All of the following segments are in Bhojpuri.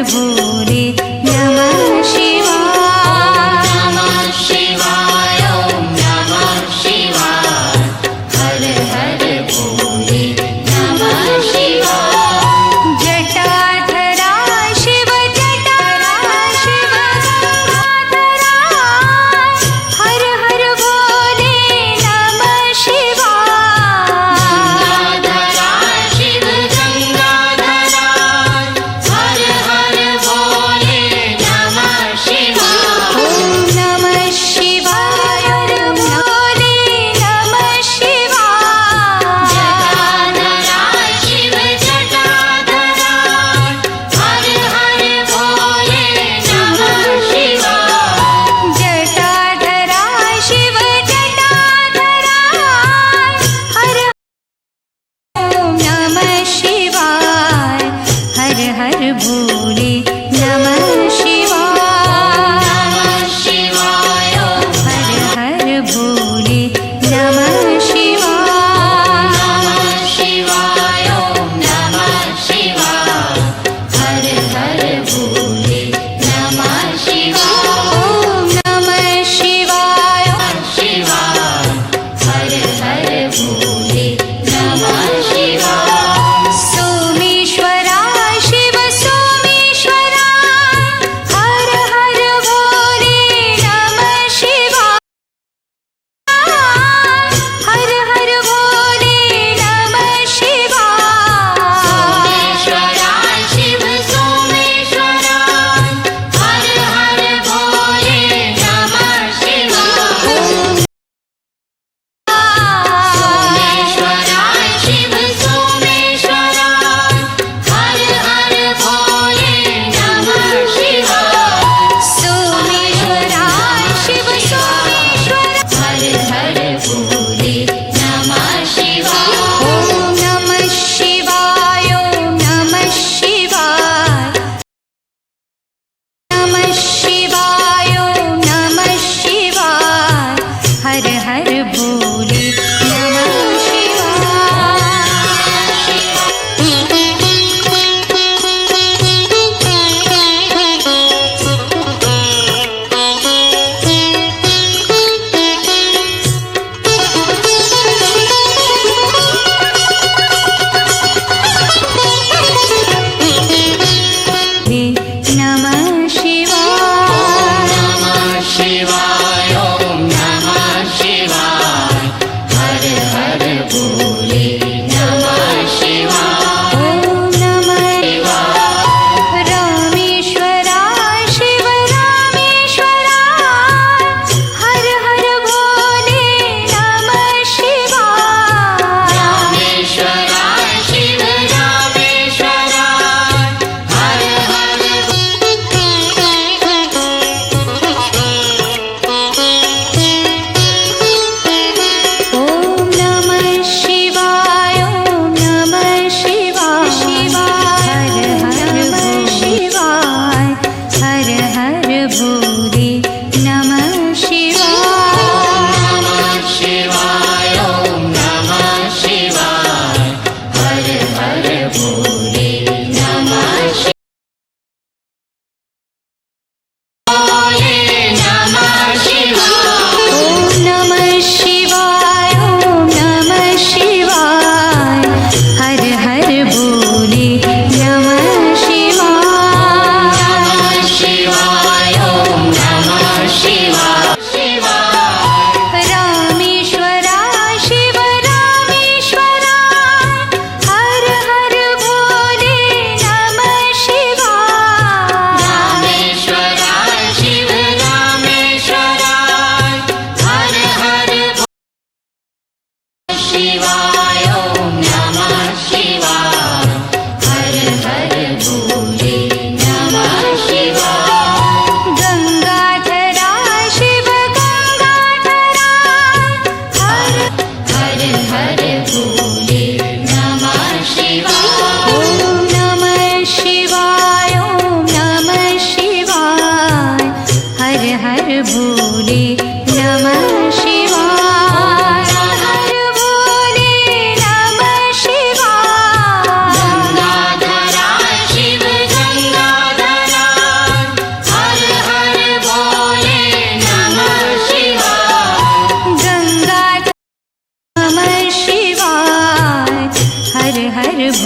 भोले नमः शिवाय। नमः शिवाय ॐ नमः शिवाय हर हर भोले नमः शिवाय। जटाधरा शिव जटाधरा शिव गंगाधरा हर हर भोले नमः शिवाय। गंगाधरा शिव गंगाधरा हर हर भोले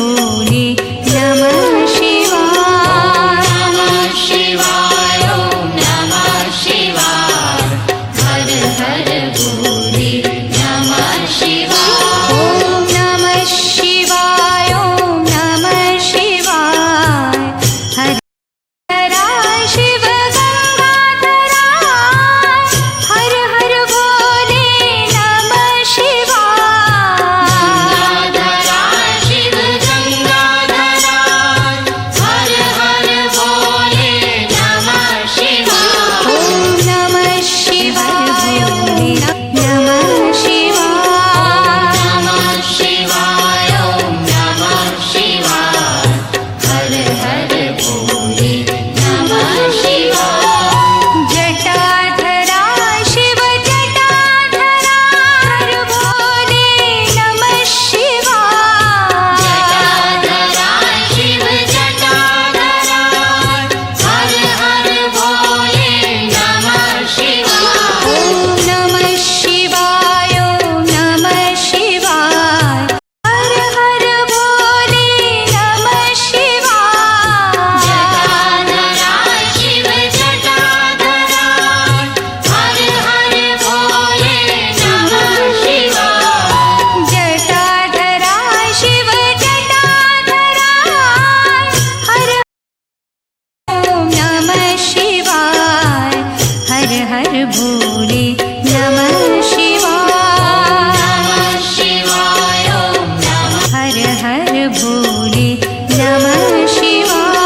भोले नमः शिवाय नमः शिवाय ॐ नमः शिवाय हर हर भोले नमः शिवाय ॐ नमः शिवाय ॐ नमः शिवाय हरा शिव गंगाधरा हर हर भोले नमः शिवाय गंगाधरा शिव गंगाधरा हर हर भोले नमः शिवाय ॐ नमः शिवाय नमः शिवाय नमः शिवाय ॐ नमः शिवाय हर हर भोले नमः शिवाय जटाधरा शिव जटाधरा हर भोले नमः शिवाय जटाधरा शिव जटाधरा हर हर भोले नमः शिवाय ॐ नमः शिवाय ॐ नमः शिवाय हर हर भोले नमः शिवाय जटाधरा शिव जटाधरा हर हर भोले नमः शिवाय जटाधरा शिव जटाधरा हर ॐ नमः शिवाय हर हर भोले नमः शिवाय नमः शिवाय ॐ नमः हर हर भोले नमः शिवाय